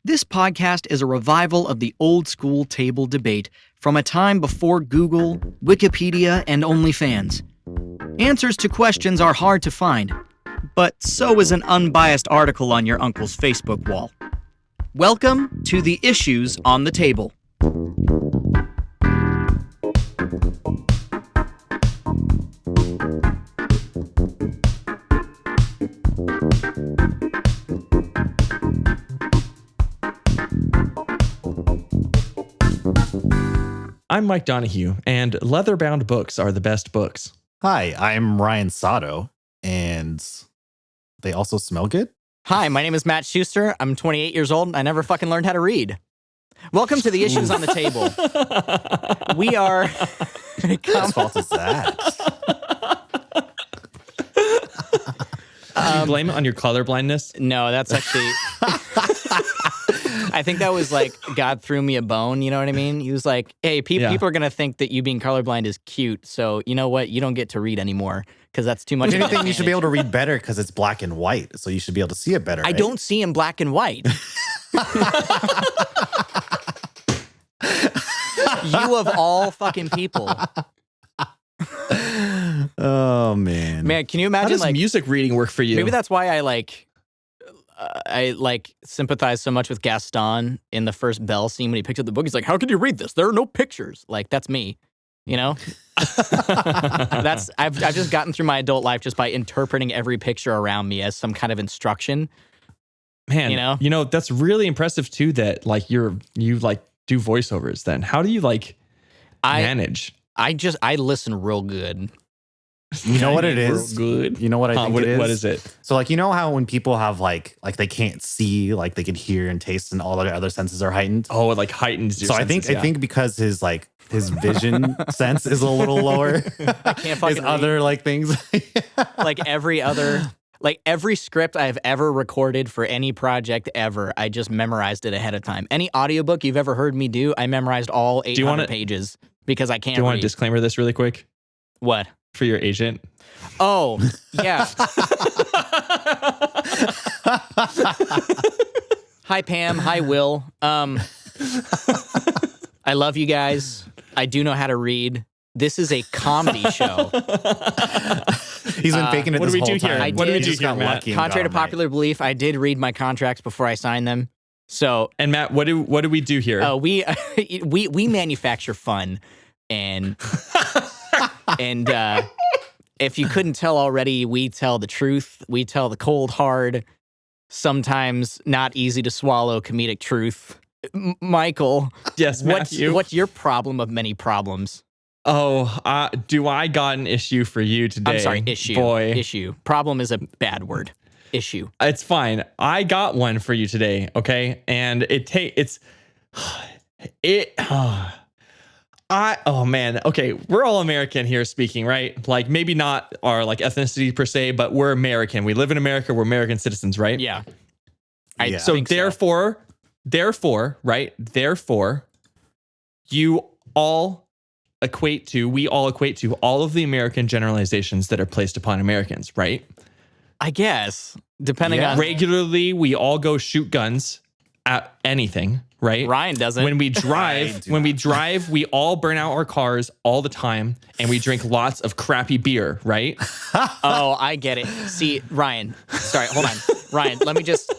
This podcast is a revival of the old school table debate from a time before Google, Wikipedia, and OnlyFans. Answers to questions are hard to find, but so is an unbiased article on your uncle's Facebook wall. Welcome to the Issues on the Table. I'm Mike Donahue, and leather-bound books are the best books. Hi, I'm Ryan Sato, and they also smell good? Hi, my name is Matt Schuster. I'm 28 years old, and I never fucking learned how to read. Welcome to the Issues on the Table. We are... Whose fault is that? Do you blame it on your color blindness? No, that's actually... I think that was like God threw me a bone, you know what I mean? He was like, hey, people are going to think that you being colorblind is cute, so you know what? You don't get to read anymore because that's too much. If anything, you should be able to read better because it's black and white, so you should be able to see it better. I don't see in black and white. You of all fucking people. Oh, man. Man, can you imagine? How does music reading work for you? Maybe that's why I sympathize so much with Gaston in the first Belle scene when he picked up the book. He's like, how could you read this? There are no pictures. Like, that's me, you know? I've just gotten through my adult life just by interpreting every picture around me as some kind of instruction. Man, you know, that's really impressive too that like you do voiceovers then. How do you manage? I listen real good. You know what it is? Good. You know what I think it is? What is it? So, like, you know how when people have, like they can't see, like, they can hear and taste and all their other senses are heightened? Oh, it, like, heightens your senses, I think because his vision sense is a little lower. I can't fucking his other, like, things. Like, every script I've ever recorded for any project ever, I just memorized it ahead of time. Any audiobook you've ever heard me do, I memorized all 800 pages because I can't read. Do you want to disclaimer this really quick? What? For your agent? Oh, yeah. Hi, Pam. Hi, Will. I love you guys. I do know how to read. This is a comedy show. He's been faking it what this do we whole do here? time. What do we do Just here, got Matt? lucky and Contrary to got 'em popular belief, I did read my contracts before I signed them. So, and Matt, what do we do here? we manufacture fun, and if you couldn't tell already, we tell the truth. We tell the cold, hard, sometimes not easy to swallow comedic truth. Michael, Yes, Matthew. What's your problem of many problems? Oh, do I got an issue for you today? I'm sorry, issue. Boy. Issue. Problem is a bad word. Issue. It's fine. I got one for you today, okay? And oh man, okay, we're all American here speaking, right? Like maybe not our like ethnicity per se, but we're American. We live in America. We're American citizens, right? Yeah. So therefore, right? Therefore, we all equate to all of the American generalizations that are placed upon Americans, right? I guess, depending on... Regularly, we all go shoot guns at anything, right? Ryan doesn't. When we drive, we all burn out our cars all the time, and we drink lots of crappy beer, right? Oh, I get it. See, Ryan, sorry, hold on. Ryan, let me just...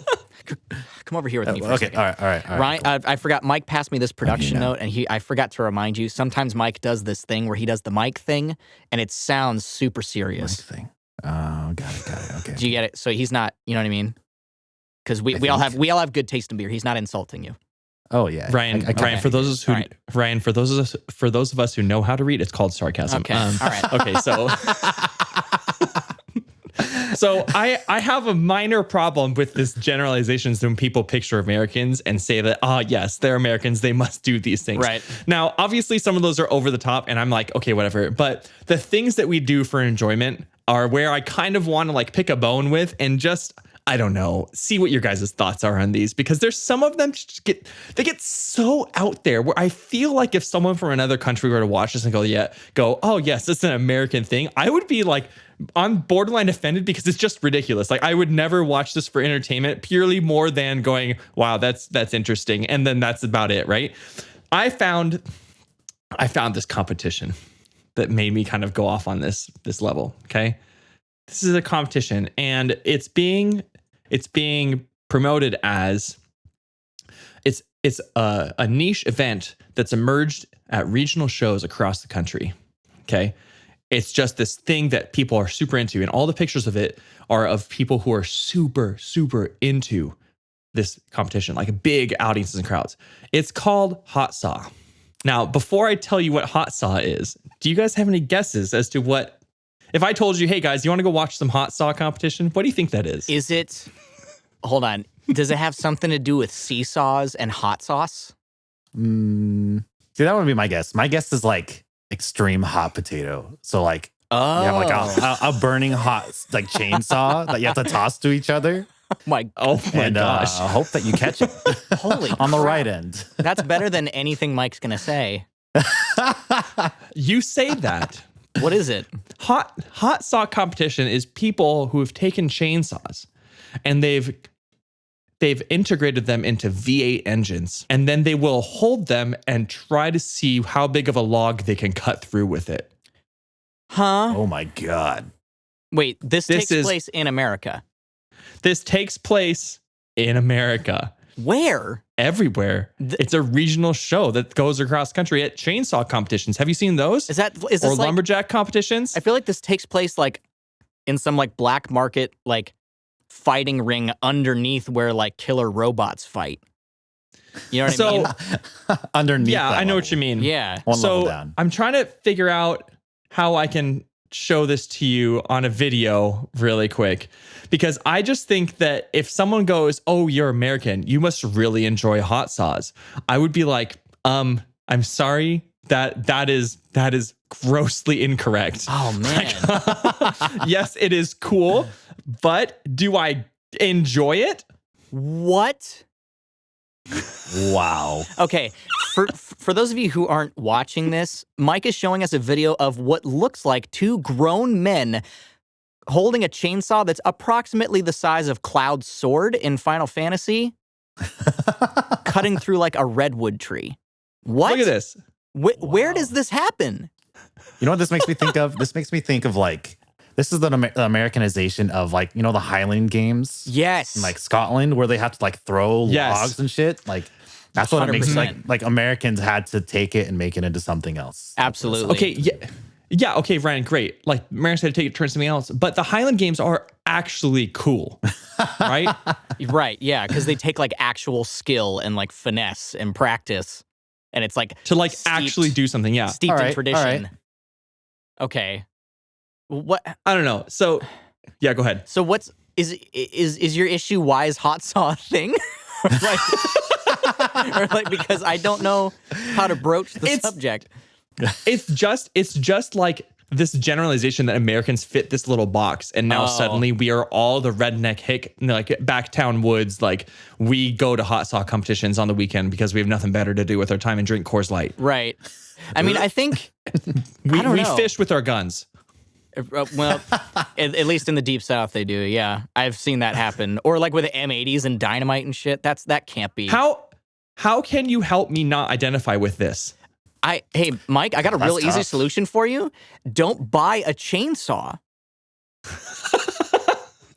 Come over here with me for a second. All right. Ryan, I forgot. Mike passed me this production note, and I forgot to remind you. Sometimes Mike does this thing where he does the mic thing, and it sounds super serious. Thing. Oh, got it. Okay. Do you get it? So he's not. You know what I mean? Because we all have good taste in beer. He's not insulting you. Oh yeah, Ryan. For those of us who know how to read, it's called sarcasm. Okay. All right. Okay. So. So I have a minor problem with this generalizations when people picture Americans and say that, yes, they're Americans. They must do these things. Right. Now, obviously, some of those are over the top and I'm like, okay, whatever. But the things that we do for enjoyment are where I kind of want to like pick a bone with and just I don't know. See what your guys' thoughts are on these, because there's some of them get so out there where I feel like if someone from another country were to watch this and go, oh yes, it's an American thing, I would be like, I'm borderline offended because it's just ridiculous. Like I would never watch this for entertainment, purely more than going, wow, that's interesting, and then that's about it, right? I found this competition that made me kind of go off on this level. Okay, this is a competition, and it's being promoted as it's a niche event that's emerged at regional shows across the country. Okay, it's just this thing that people are super into, and all the pictures of it are of people who are super into this competition, like big audiences and crowds. It's called Hot Saw. Now, before I tell you what Hot Saw is, do you guys have any guesses as to what, if I told you, hey guys, you want to go watch some Hot Saw competition? What do you think that is? Is it, hold on, does it have something to do with seesaws and hot sauce? See, that would be my guess. My guess is like extreme hot potato. So like, you have like a burning hot like chainsaw that you have to toss to each other. Oh my gosh. Hope that you catch it. Holy on the crap. right end. That's better than anything Mike's going to say. You say that. What is it? Hot saw competition is people who have taken chainsaws and they've integrated them into V8 engines, and then they will hold them and try to see how big of a log they can cut through with it. Huh? Oh my God. Wait, this takes place in America. This takes place in America. Where? Everywhere. It's a regional show that goes across country at chainsaw competitions. Have you seen those? Is this or like, lumberjack competitions? I feel like this takes place like in some like black market like fighting ring underneath where like killer robots fight. You know what I mean? Underneath. Yeah, I know what you mean. Yeah. One level So down. I'm trying to figure out how I can show this to you on a video really quick, because I just think that if someone goes, oh, you're American, you must really enjoy hot saws, I would be like, I'm sorry, that is grossly incorrect. Oh man. Yes, it is cool, but do I enjoy it? What? Wow. Okay, for those of you who aren't watching this, Mike is showing us a video of what looks like two grown men holding a chainsaw that's approximately the size of Cloud's sword in Final Fantasy, cutting through like a redwood tree. What? Look at this. Where does this happen? You know what this makes me think of? This makes me think of like, this is the Americanization of like, you know, the Highland games? Yes. In like Scotland, where they have to like throw logs and shit. Like, that's what it makes 100%. like Americans had to take it and make it into something else. Absolutely. Okay, yeah, okay, Ryan, great. Like, Americans had to take it, turn it something else. But the Highland games are actually cool, right? Right, yeah, because they take like actual skill and like finesse and practice. And it's like To like actually do something, yeah. steeped in tradition. all right. Okay. What? I don't know. So, yeah, go ahead. So what's is your issue? Why is hot saw a thing? or like because I don't know how to broach the subject. It's just like this generalization that Americans fit this little box, and now suddenly we are all the redneck hick, like backtown woods. Like we go to hot saw competitions on the weekend because we have nothing better to do with our time and drink Coors Light. Right. I mean, I think we know. fish with our guns. Well, at least in the deep south they do. Yeah, I've seen that happen. Or like with M80s and dynamite and shit. That can't be. How can you help me not identify with this? Hey, Mike, I got a That's real easy tough. solution for you. Don't buy a chainsaw.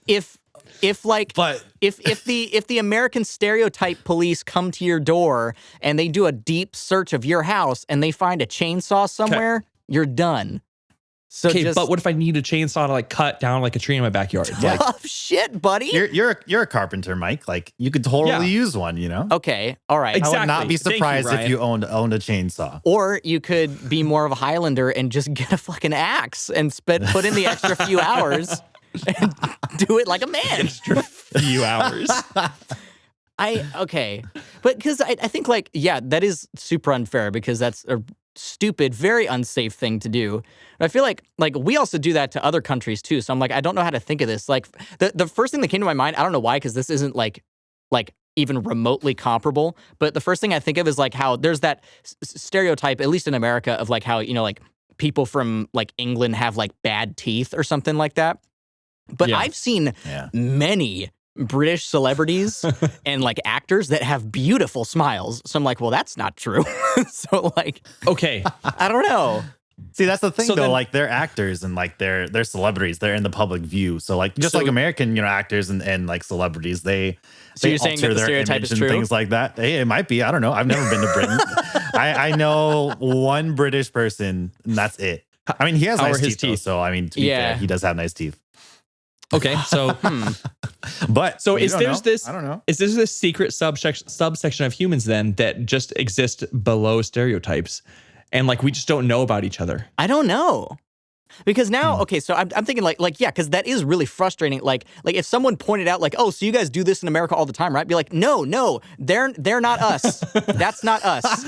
If the American stereotype police come to your door and they do a deep search of your house and they find a chainsaw somewhere, you're done. So Okay, but what if I need a chainsaw to like cut down like a tree in my backyard? Like, tough shit, buddy. You're a carpenter, Mike. Like you could totally use one, you know? Okay, all right. Exactly. I would not be Thank you, surprised if Ryan. you owned a chainsaw. Or you could be more of a Highlander and just get a fucking axe and put in the extra few hours and do it like a man. extra few hours. Okay. But because I think like, yeah, that is super unfair because that's stupid, very unsafe thing to do. But I feel like we also do that to other countries too. So I'm like, I don't know how to think of this. Like the first thing that came to my mind, I don't know why, because this isn't like even remotely comparable. But the first thing I think of is like how there's that stereotype, at least in America, of like how, you know, like people from like England have like bad teeth or something like that. But I've seen many British celebrities and like actors that have beautiful smiles. So I'm like, well, that's not true. So like, okay, I don't know. See, that's the thing So though. then- Like they're actors and like they're celebrities. They're in the public view. So like just like American, you know, actors and like celebrities, they you're saying that the their stereotype image is and true? things like that. Hey, it might be. I don't know. I've never been to Britain. I know one British person, and that's it. I mean, he has How nice are his teeth, though, teeth? so I mean, to be fair, he does have nice teeth. Okay, so But so we is don't there's know. this I don't know. is this a secret subsection of humans then that just exist below stereotypes, and like we just don't know about each other? I don't know. Because now, okay, so I'm thinking like yeah, because that is really frustrating. Like if someone pointed out like, oh, so you guys do this in America all the time, right? Be like, no, they're not us. That's not us.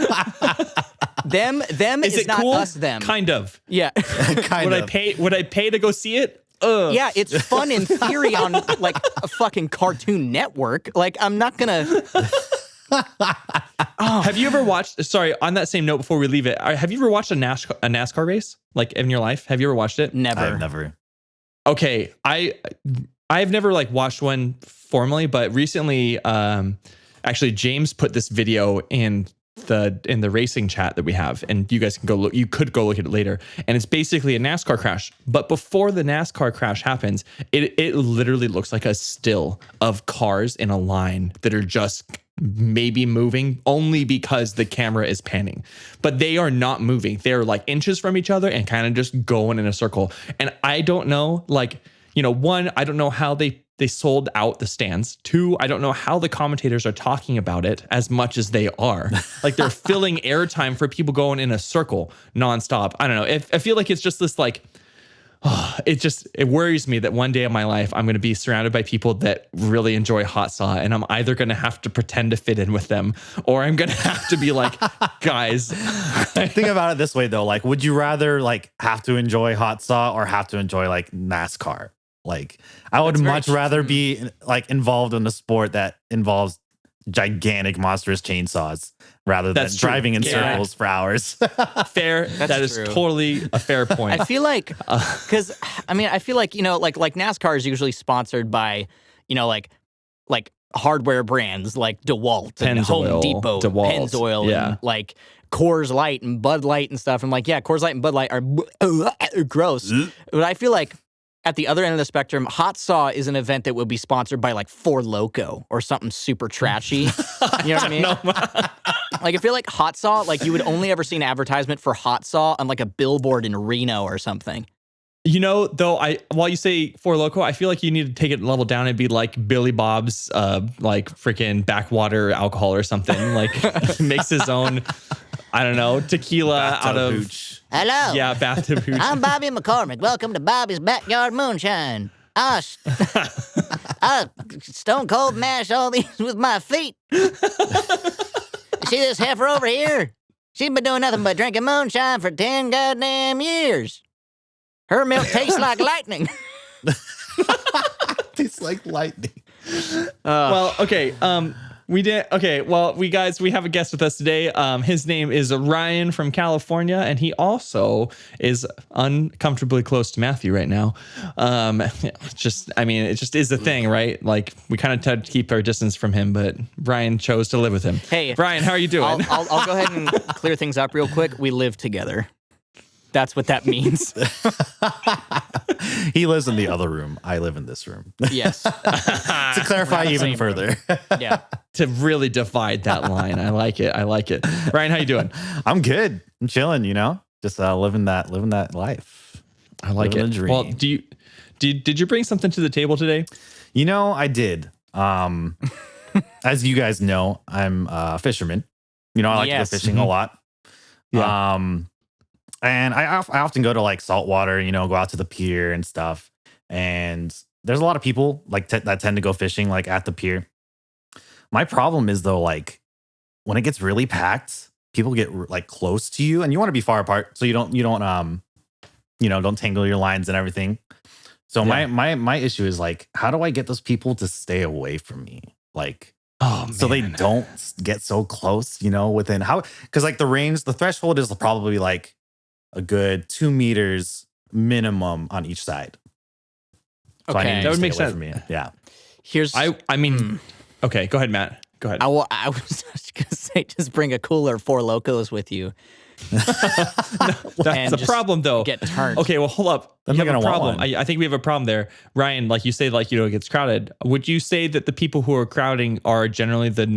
Them is it not cool? us. Them. Kind of. Yeah. Kind Would of. I pay to go see it? Ugh. Yeah, it's fun in theory on like a fucking Cartoon Network. Like I'm not gonna. Have you ever watched? Sorry, on that same note, before we leave it, have you ever watched a NASCAR race like in your life? Have you ever watched it? Never. I've never. Okay, I've never like watched one formally, but recently, actually, James put this video in the racing chat that we have, and you guys can go look. You could go look at it later, and it's basically a NASCAR crash. But before the NASCAR crash happens, it literally looks like a still of cars in a line that are just maybe moving only because the camera is panning, but they are not moving. They're like inches from each other and kind of just going in a circle. And I don't know, like, you know, one, I don't know how they sold out the stands. Two, I don't know how the commentators are talking about it as much as they are. Like they're filling airtime for people going in a circle nonstop. I don't know. I feel like it's just this like, it worries me that one day of my life I'm going to be surrounded by people that really enjoy hot saw, and I'm either going to have to pretend to fit in with them, or I'm going to have to be like, guys. Think about it this way though. Like, would you rather like have to enjoy hot saw or have to enjoy like NASCAR? Like, I would much rather be like involved in a sport that involves gigantic monstrous chainsaws rather than driving in circles for hours. Fair. That is true. Totally a fair point. I feel like, because I mean, I feel like, you know, like NASCAR is usually sponsored by, you know, like hardware brands like DeWalt and Home Depot, Pennzoil, and like Coors Light and Bud Light and stuff. And like, yeah, Coors Light and Bud Light are gross. But I feel like at the other end of the spectrum, Hot Saw is an event that would be sponsored by like Four Loko or something super trashy. You know what I mean? Like I feel like Hot Saw, like you would only ever see an advertisement for Hot Saw on like a billboard in Reno or something. You know, though, while you say Four Loko, I feel like you need to take it a level down and be like Billy Bob's like freaking backwater alcohol or something. Like makes his own, I don't know, tequila out of hooch. Hello. Yeah, bathtub hooch. I'm Bobby McCormick. Welcome to Bobby's Backyard Moonshine. I stone cold mash all these with my feet. See this heifer over here? She's been doing nothing but drinking moonshine for 10 goddamn years. Her milk tastes like lightning. Tastes like lightning. Well, okay. We did. Okay. Well, we have a guest with us today. His name is Ryan from California, and he also is uncomfortably close to Matthew right now. It just is a thing, right? Like we kind of tried to keep our distance from him, but Ryan chose to live with him. Hey, Ryan, how are you doing? I'll go ahead and clear things up real quick. We live together. That's what that means. He lives in the other room. I live in this room. Yes. To clarify even further. Yeah. To really divide that line. I like it. Ryan, how you doing? I'm good. I'm chilling, you know? Just living that life. I like Living it. the dream. Well, did you bring something to the table today? You know, I did. As you guys know, I'm a fisherman. You know, I like to go fishing a lot. Yeah. And I often go to like saltwater, you know, go out to the pier and stuff. And there's a lot of people like that tend to go fishing like at the pier. My problem is though, like when it gets really packed, people get like close to you, and you want to be far apart so you don't don't tangle your lines and everything. So my issue is like, how do I get those people to stay away from me? Like, so they don't get so close, within because like the threshold is probably like a good 2 meters minimum on each side. So okay, that would make sense. Yeah. Okay, go ahead, Matt. Go ahead. I was just gonna say, just bring a cooler Four Locos with you. That's the problem, though. Get turned. Okay, well, hold up. I'm not gonna want problem. one. I think we have a problem there, Ryan. Like you say, like it gets crowded. Would you say that the people who are crowding are generally the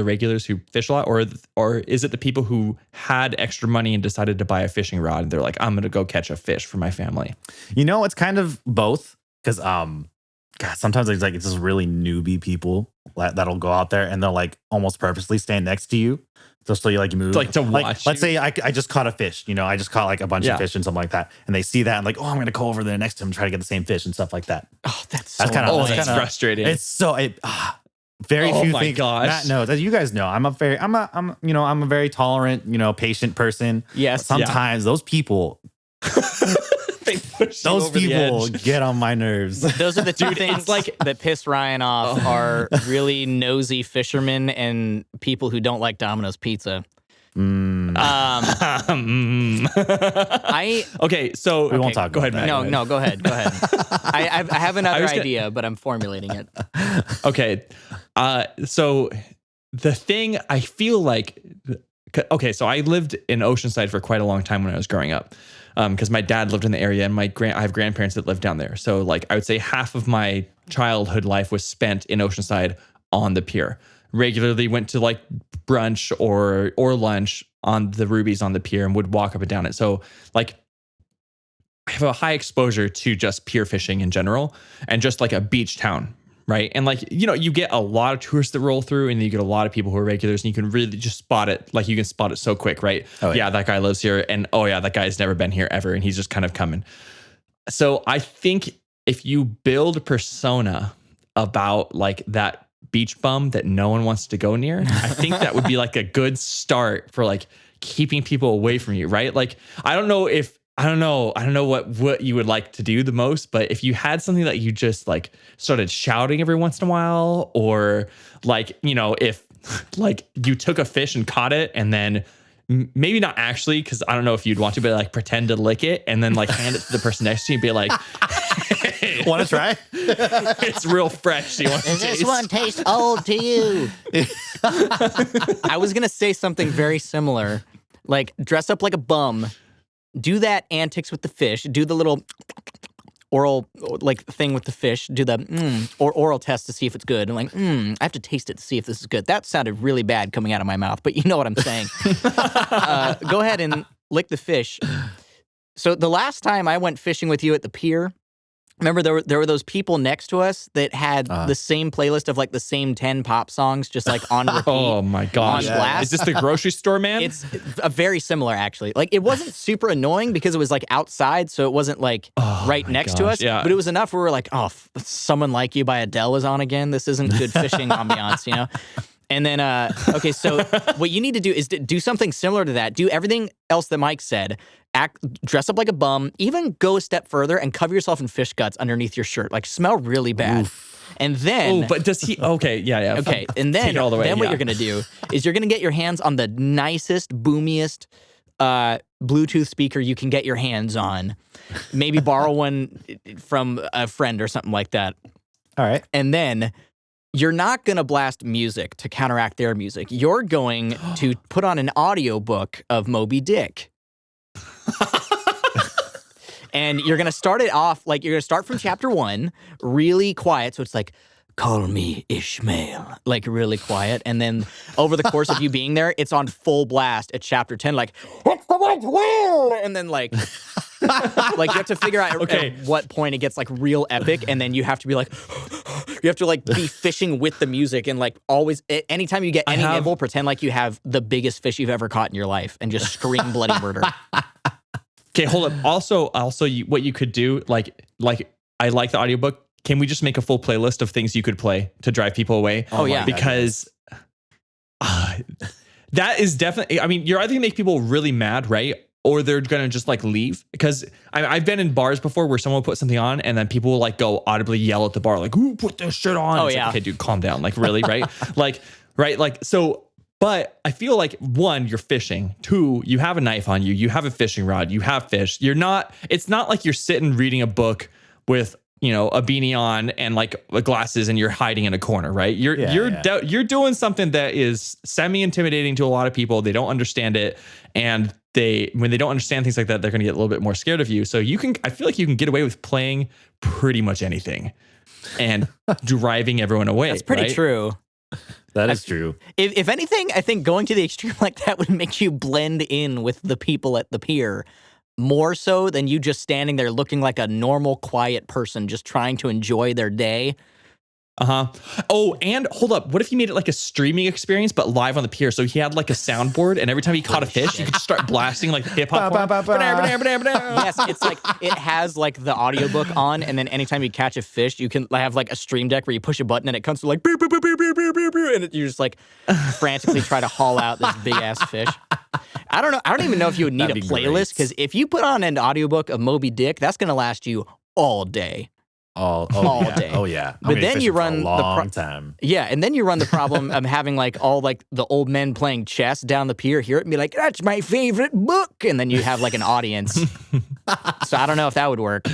regulars who fish a lot, or is it the people who had extra money and decided to buy a fishing rod and they're like, I'm gonna go catch a fish for my family? It's kind of both, because sometimes it's just really newbie people that'll go out there and they'll like almost purposely stand next to you. Just so you move. Like to watch. Let's say I just caught a fish, I just caught like a bunch of fish and something like that. And they see that and like, I'm going to go over there next to him and try to get the same fish and stuff like that. Oh, that's that's frustrating. It's so, very few things. Gosh. Matt knows, as you guys know, I'm a very tolerant, patient person. Yes. Sometimes those people, those people get on my nerves. Those are the two things that piss Ryan off are really nosy fishermen and people who don't like Domino's pizza. Okay, so we won't talk. Go ahead, Matt. No, go ahead. I have another idea, but I'm formulating it. Okay, so the thing I feel like, okay, so I lived in Oceanside for quite a long time when I was growing up. Because my dad lived in the area and I have grandparents that lived down there. So like I would say half of my childhood life was spent in Oceanside on the pier. Regularly went to like brunch or lunch on the Rubies on the pier and would walk up and down it. So like I have a high exposure to just pier fishing in general and just like a beach town. Right. And like, you get a lot of tourists that roll through and you get a lot of people who are regulars and you can really just spot it. Like you can spot it so quick, right? Oh, yeah, that guy lives here. And that guy's never been here ever. And he's just kind of coming. So I think if you build a persona about like that beach bum that no one wants to go near, I think that would be like a good start for like keeping people away from you, right? Like, I don't know what you would like to do the most, but if you had something that you just like started shouting every once in a while, or like, if like you took a fish and caught it and then maybe not actually, because I don't know if you'd want to, but like pretend to lick it and then like hand it to the person next to you and be like, hey, want to try? It's real fresh. Do you want to Does taste? this one taste old to you? I was going to say something very similar, like dress up like a bum. Do that antics with the fish. Do the little oral like thing with the fish. Do the or oral test to see if it's good. And like, I have to taste it to see if this is good. That sounded really bad coming out of my mouth, but you know what I'm saying. Go ahead and lick the fish. So the last time I went fishing with you at the pier, remember there were those people next to us that had the same playlist of like the same 10 pop songs just like on repeat. Oh my gosh. On blast. Is this the grocery store man? It's a very similar actually. Like it wasn't super annoying because it was like outside, so it wasn't like right next to us. Yeah. But it was enough where we were like, Someone Like You by Adele is on again. This isn't good fishing ambiance, And then, okay, so what you need to do is do something similar to that. Do everything else that Mike said. Dress up like a bum. Even go a step further and cover yourself in fish guts underneath your shirt. Like smell really bad. Oof. And then, but does he? Okay, yeah. Okay, and then all the way, what you're gonna do is you're gonna get your hands on the nicest, boomiest Bluetooth speaker you can get your hands on. Maybe borrow one from a friend or something like that. All right, and then. You're not going to blast music to counteract their music. You're going to put on an audiobook of Moby Dick. And you're going to start it off, like you're going to start from chapter 1, really quiet. So it's like, call me Ishmael, like really quiet. And then over the course of you being there, it's on full blast at chapter 10, like, it's the white whale. And then like you have to figure out at what point it gets like real epic. And then you have to be like, you have to like be fishing with the music and like always, anytime you get any nibble, pretend like you have the biggest fish you've ever caught in your life and just scream bloody murder. Okay, hold up. Also, what you could do, like I like the audiobook. Can we just make a full playlist of things you could play to drive people away? Oh yeah. Because That is definitely, I mean, you're either gonna make people really mad, right? Or they're gonna just like leave. Because I've been in bars before where someone will put something on and then people will like go audibly yell at the bar, like, "Who put this shit on?" Oh, It's yeah. like, okay, dude, calm down. Like, really, right? Like, so, but I feel like 1, you're fishing. 2, you have a knife on you. You have a fishing rod. You have fish. It's not like you're sitting reading a book with, you know, a beanie on and like glasses and you're hiding in a corner, right? You're doing something that is semi-intimidating to a lot of people. They don't understand it. And when they don't understand things like that, they're going to get a little bit more scared of you. So I feel like you can get away with playing pretty much anything and driving everyone away. That's pretty true. That is true. If anything, I think going to the extreme like that would make you blend in with the people at the pier more so than you just standing there looking like a normal, quiet person just trying to enjoy their day. Oh, and hold up. What if he made it like a streaming experience, but live on the pier? So he had like a soundboard, and every time he caught a fish, he could just start blasting like hip hop. Yes, it's like it has like the audiobook on, and then anytime you catch a fish, you can have like a stream deck where you push a button and it comes to like beep, beep, beep, beep, beep, beep, beep, beep, and you just like frantically try to haul out this big ass fish. I don't know. I don't even know if you would need a playlist, because if you put on an audiobook of Moby Dick, that's gonna last you all day. All yeah. day. Oh yeah. But then you run a long time. Yeah, and then you run the problem of having like all like the old men playing chess down the pier, hear it and be like, "That's my favorite book," and then you have like an audience. So I don't know if that would work.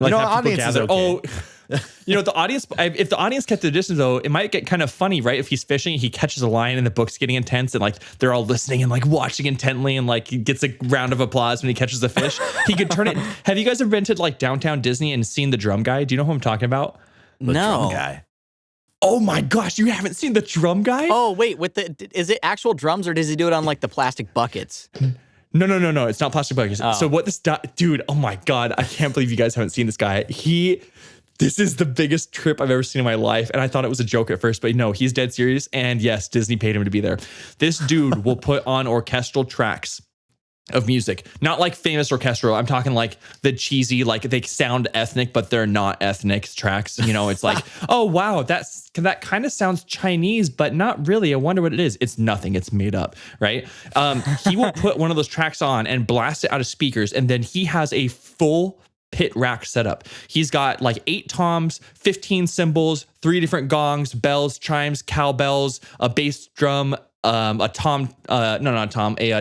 Like, you know, audiences are okay. You know, the audience, if the audience kept the distance though, it might get kind of funny, right? If he's fishing, he catches a line and the book's getting intense and like they're all listening and like watching intently and like he gets a round of applause when he catches the fish. He could turn it. Have you guys ever been to like downtown Disney and seen the drum guy? Do you know who I'm talking about? The drum guy. Oh my gosh, you haven't seen the drum guy? Oh, wait, is it actual drums or does he do it on like the plastic buckets? No. It's not plastic buckets. Oh. So what dude, oh my God, I can't believe you guys haven't seen this guy. This is the biggest trip I've ever seen in my life. And I thought it was a joke at first, but no, he's dead serious. And yes, Disney paid him to be there. This dude will put on orchestral tracks of music, not like famous orchestral. I'm talking like the cheesy, like they sound ethnic, but they're not ethnic tracks. You know, it's like, oh, wow, that kind of sounds Chinese, but not really. I wonder what it is. It's nothing. It's made up, right? He will put one of those tracks on and blast it out of speakers. And then he has a full pit rack setup. He's got like 8 toms, 15 cymbals, 3 different gongs, bells, chimes, cowbells, a bass drum, a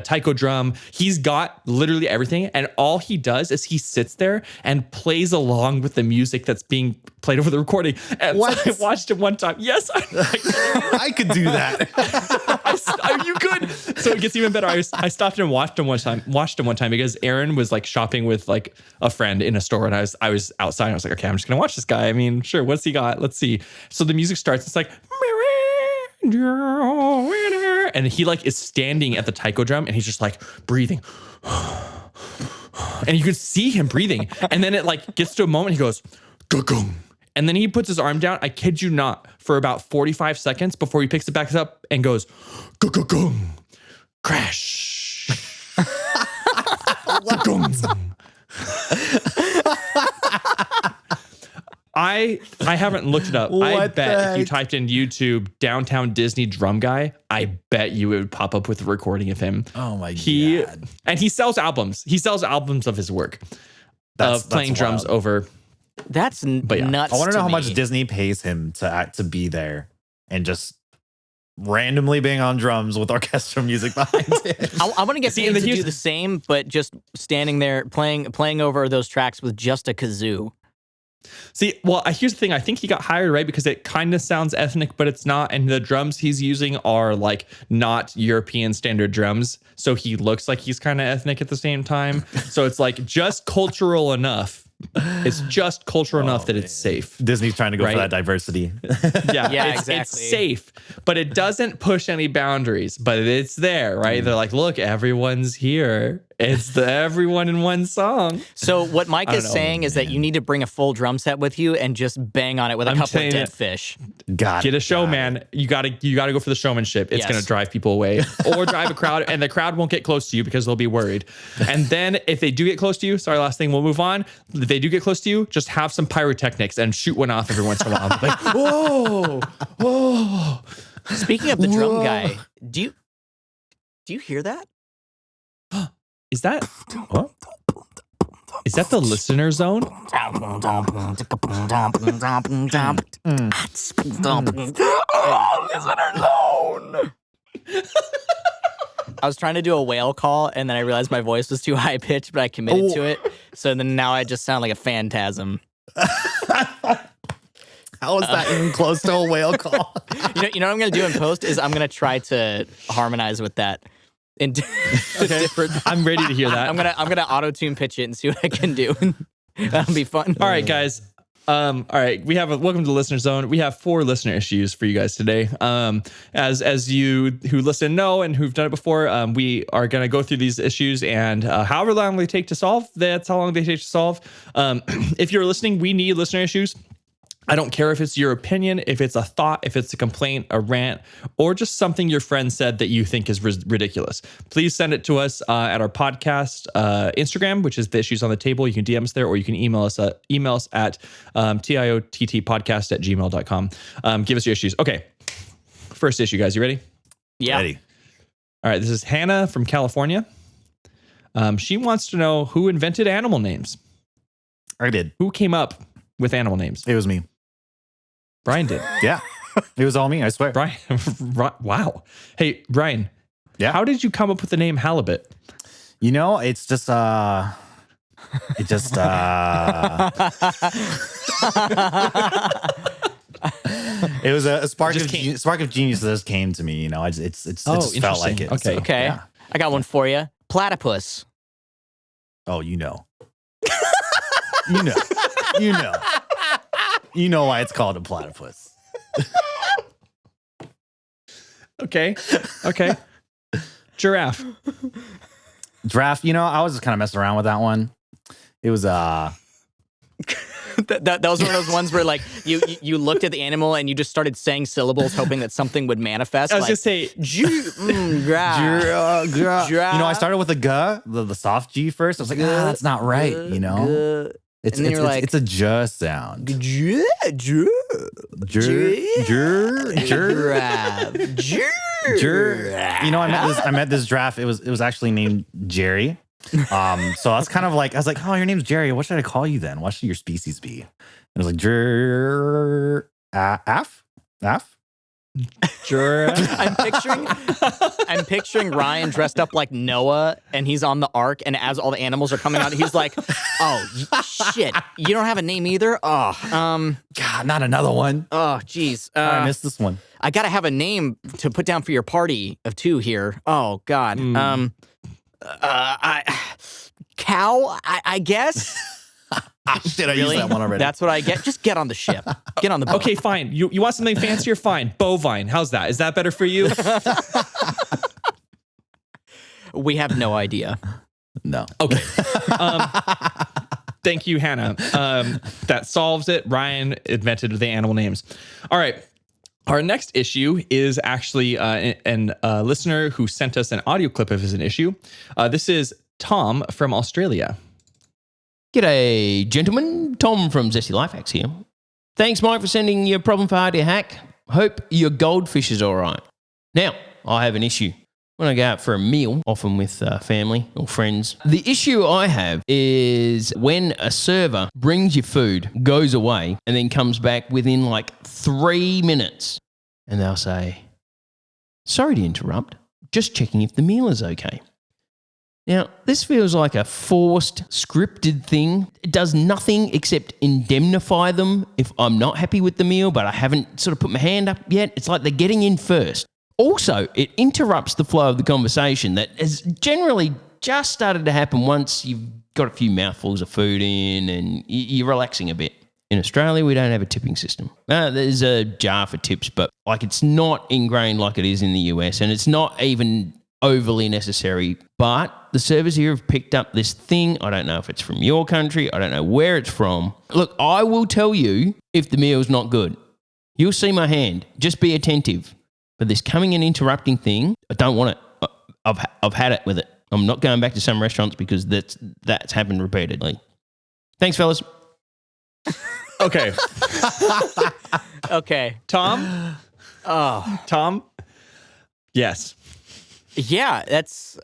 taiko drum. He's got literally everything. And all he does is he sits there and plays along with the music that's being played over the recording. And what? So I watched him one time. Yes. I could do that. You could. So it gets even better. I stopped and watched him one time because Aaron was like shopping with like a friend in a store and I was outside and I was like, okay, I'm just going to watch this guy. I mean, sure. What's he got? Let's see. So the music starts. It's like, and he like is standing at the taiko drum and he's just like breathing. And you could see him breathing. And then it like gets to a moment, he goes, "Ga-gung." And then he puts his arm down, I kid you not, for about 45 seconds before he picks it back up and goes, "Ga-ga-gung." Crash. Ga-gung. I haven't looked it up. I bet if you typed in YouTube downtown Disney drum guy, I bet you it would pop up with a recording of him. Oh my God. And he sells albums. He sells albums of his work. Of playing drums over. That's nuts. I want to know how me. much Disney pays him to be there and just randomly being on drums with orchestral music behind it. I want to get paid to do the same, but just standing there playing over those tracks with just a kazoo. See, well, here's the thing. I think he got hired, right? Because it kind of sounds ethnic, but it's not. And the drums he's using are like not European standard drums. So he looks like he's kind of ethnic at the same time. So it's like just cultural enough. It's just cultural enough that it's safe. Disney's trying to go for that diversity. Yeah, it's, exactly. It's safe, but it doesn't push any boundaries, but it's there, right? They're like, look, everyone's here. It's everyone in one song. So what Mike is saying is that you need to bring a full drum set with you and just bang on it with a couple of dead fish. Get a show, man. You gotta go for the showmanship. It's gonna drive people away or drive a crowd, and the crowd won't get close to you because they'll be worried. And then if they do get close to you, sorry, last thing, we'll move on. If they do get close to you, just have some pyrotechnics and shoot one off every once in a while. Like, whoa. Speaking of the drum guy, do Do you hear that? Is that what? Is that the listener zone? Listener zone. I was trying to do a whale call, and then I realized my voice was too high pitched, but I committed to it. So then now I just sound like a phantasm. How is that even close to a whale call? You know what I'm going to do in post is I'm going to try to harmonize with that. I'm ready to hear that. I'm gonna auto-tune pitch it and see what I can do. That'll be fun. All right, guys. All right, we have welcome to the listener zone. We have 4 listener issues for you guys today. As you who listen know and who've done it before, we are going to go through these issues, and however long they take to solve, that's how long they take to solve. If you're listening, we need listener issues. I don't care if it's your opinion, if it's a thought, if it's a complaint, a rant, or just something your friend said that you think is ridiculous. Please send it to us at our podcast Instagram, which is the Issues on the Table. You can DM us there, or you can email us at tiottpodcast@gmail.com. Give us your issues. Okay. First issue, guys. You ready? Yeah. Ready. All right. This is Hannah from California. She wants to know who invented animal names. I did. Who came up with animal names? It was me. Brian did. Yeah. It was all me, I swear. Brian, wow. Hey, Brian. Yeah. How did you come up with the name halibut? It's just it was a spark of genius that just came to me. It just felt like it. Okay. Okay. Yeah. I got one for you. Platypus. Oh, you know why it's called a platypus. Okay. Giraffe. Giraffe, I was just kind of messing around with that one. It was that was one of those ones where like you looked at the animal and you just started saying syllables hoping that something would manifest. I was just say giraffe. I started with a g, the soft G first. I was like, that's not right, It's a j sound. Giraffe. I met this giraffe. It was actually named Jerry. So that's kind of like, I was like, oh, your name's Jerry. What should I call you then? What should your species be? And it was like Giraffe. I'm picturing Ryan dressed up like Noah, and he's on the ark, and as all the animals are coming out, he's like, "Oh shit, you don't have a name either." God, not another one. Oh, geez, I missed this one. I gotta have a name to put down for your party of 2 here. Oh God, cow. I guess. Shit, I used that one already. That's what I get. Just get on the ship. Get on the boat. Okay, fine. You want something fancier? Fine. Bovine. How's that? Is that better for you? We have no idea. No. Okay. Thank you, Hannah. That solves it. Ryan invented the animal names. All right. Our next issue is actually a listener who sent us an audio clip of his issue. This is Tom from Australia. G'day, gentlemen. Tom from Zesty Life Hacks here. Thanks, Mike, for sending your problem for Hardy Hack. Hope your goldfish is all right. Now, I have an issue. When I go out for a meal, often with family or friends, the issue I have is when a server brings your food, goes away, and then comes back within like 3 minutes, and they'll say, "Sorry to interrupt, just checking if the meal is okay." Now, this feels like a forced, scripted thing. It does nothing except indemnify them if I'm not happy with the meal, but I haven't sort of put my hand up yet. It's like they're getting in first. Also, it interrupts the flow of the conversation that has generally just started to happen once you've got a few mouthfuls of food in and you're relaxing a bit. In Australia, we don't have a tipping system. There's a jar for tips, but like it's not ingrained like it is in the US, and it's not even overly necessary, but the servers here have picked up this thing. I don't know if it's from your country. I don't know where it's from. Look, I will tell you if the meal's not good. You'll see my hand. Just be attentive. But this coming and interrupting thing, I don't want it. I've had it with it. I'm not going back to some restaurants because that's happened repeatedly. Thanks, fellas. Okay. Okay. Tom? Oh. Tom? Yes. Yeah,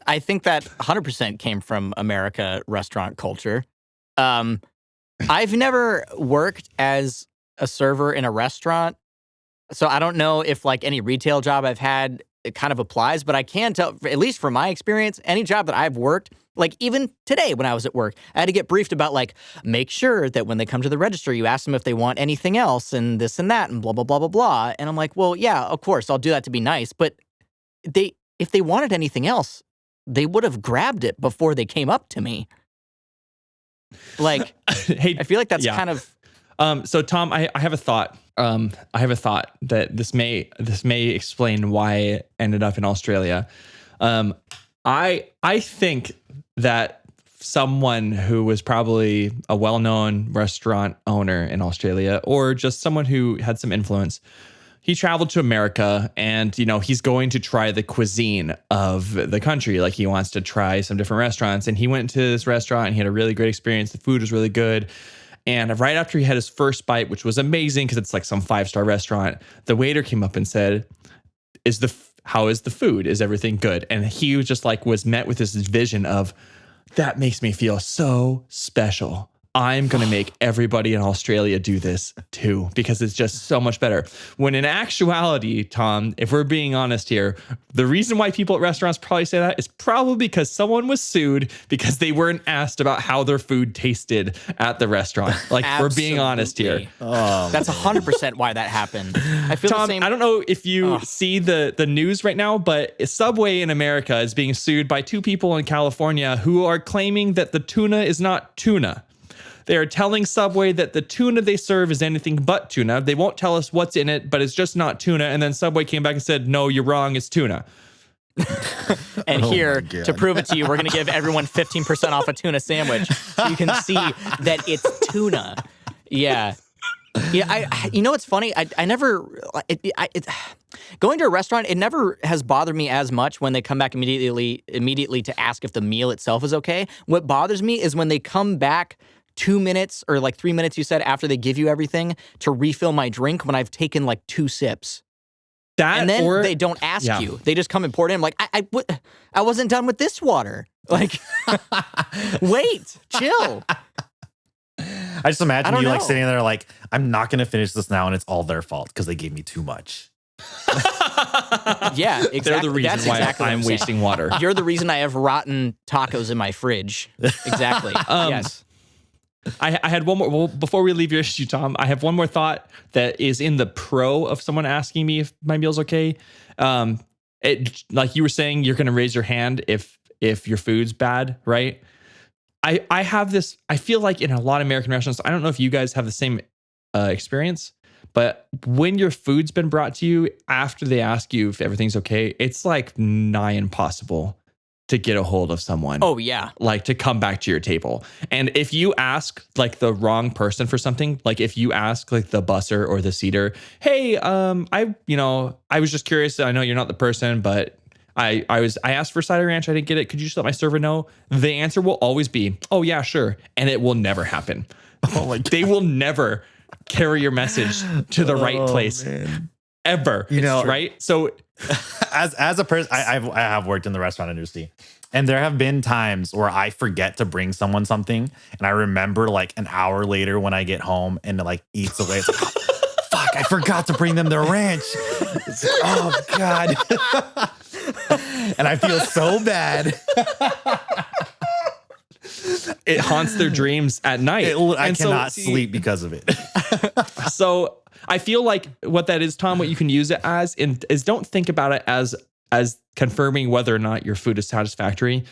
I think that 100% came from America restaurant culture. I've never worked as a server in a restaurant, so I don't know if like any retail job I've had, it kind of applies, but I can tell, at least from my experience, any job that I've worked, like even today when I was at work, I had to get briefed about like, make sure that when they come to the register, you ask them if they want anything else and this and that and blah, blah, blah, blah, blah. And I'm like, well, yeah, of course, I'll do that to be nice. But if they wanted anything else, they would have grabbed it before they came up to me. Like, hey, I feel like that's kind of. So Tom, I have a thought. I have a thought that this may explain why it ended up in Australia. I think that someone who was probably a well-known restaurant owner in Australia, or just someone who had some influence, he traveled to America and, he's going to try the cuisine of the country. Like he wants to try some different restaurants. And he went to this restaurant and he had a really great experience. The food was really good. And right after he had his first bite, which was amazing because it's like some 5-star restaurant, the waiter came up and said, how is the food? Is everything good? And he was just was met with this vision of, that makes me feel so special. I'm going to make everybody in Australia do this too, because it's just so much better. When in actuality, Tom, if we're being honest here, the reason why people at restaurants probably say that is probably because someone was sued because they weren't asked about how their food tasted at the restaurant. Like, we're being honest here. That's 100% why that happened. I feel Tom, the same. I don't know if you see the news right now, but Subway in America is being sued by 2 people in California who are claiming that the tuna is not tuna. They are telling Subway that the tuna they serve is anything but tuna. They won't tell us what's in it, but it's just not tuna. And then Subway came back and said, no, you're wrong. It's tuna. And here, to prove it to you, we're going to give everyone 15% off a tuna sandwich so you can see that it's tuna. Yeah. Yeah, what's funny? I never, going to a restaurant, it never has bothered me as much when they come back immediately to ask if the meal itself is okay. What bothers me is when they come back 2 minutes or 3 minutes, you said, after they give you everything to refill my drink when I've taken 2 sips. And then they don't ask you. They just come and pour it in. I'm like, I wasn't done with this water. Like, wait, chill. I just imagine you sitting there I'm not going to finish this now, and it's all their fault because they gave me too much. Yeah, exactly. They're the reason why I'm wasting water. You're the reason I have rotten tacos in my fridge. Exactly. Yes. I had one more. Well, before we leave your issue, Tom, I have one more thought that is in the pro of someone asking me if my meal's okay. Like you were saying, you're going to raise your hand if your food's bad, right? I have this. I feel like in a lot of American restaurants, I don't know if you guys have the same experience, but when your food's been brought to you after they ask you if everything's okay, it's nigh impossible to get a hold of someone. Oh, yeah. To come back to your table. And if you ask the wrong person for something, if you ask the busser or the seater, hey, I was just curious. I know you're not the person, but I asked for cider ranch. I didn't get it. Could you just let my server know? The answer will always be, oh yeah, sure. And it will never happen. Oh my God. They will never carry your message to the right place. Man. Ever. Right? So as a person, I have worked in the restaurant industry, and there have been times where I forget to bring someone something, and I remember an hour later when I get home and eats away. It's fuck, I forgot to bring them their ranch. Oh God. And I feel so bad. It haunts their dreams at night. I cannot sleep because of it. So I feel like what that is, Tom, what you can use it as is don't think about it as confirming whether or not your food is satisfactory.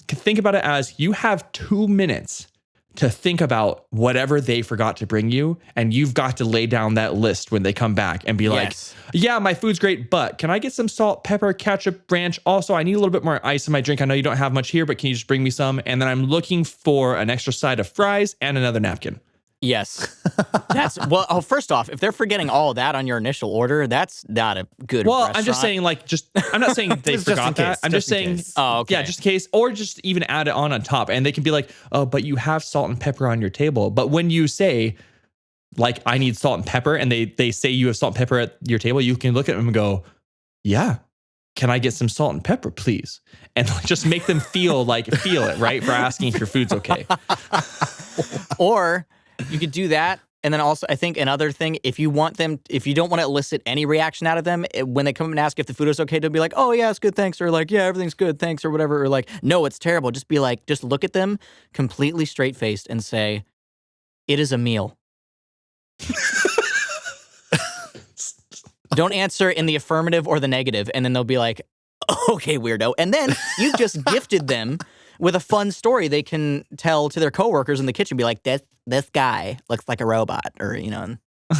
Think about it as you have 2 minutes to think about whatever they forgot to bring you, and you've got to lay down that list when they come back and be yeah, my food's great, but can I get some salt, pepper, ketchup, ranch? Also, I need a little bit more ice in my drink. I know you don't have much here, but can you just bring me some? And then I'm looking for an extra side of fries and another napkin. Yes. First off, if they're forgetting all of that on your initial order, that's not a good restaurant. I'm just saying I'm not saying they forgot that. I'm just saying, okay. Yeah, just in case, or just even add it on top. And they can be like, oh, but you have salt and pepper on your table. But when you say, I need salt and pepper, and they say you have salt and pepper at your table, you can look at them and go, yeah, can I get some salt and pepper, please? And just make them feel it, right? For asking if your food's okay. Or you could do that. And then also, I think another thing, if you don't want to elicit any reaction out of them, when they come and ask if the food is okay, they'll be like, oh, yeah, it's good, thanks. Or like, yeah, everything's good, thanks, or whatever. Or like, no, it's terrible. Just be like, just look at them completely straight-faced and say, it is a meal. Don't answer in the affirmative or the negative, and then they'll be like, okay, weirdo. And then you've just gifted them with a fun story they can tell to their coworkers in the kitchen. Be like, this guy looks like a robot, or, you know.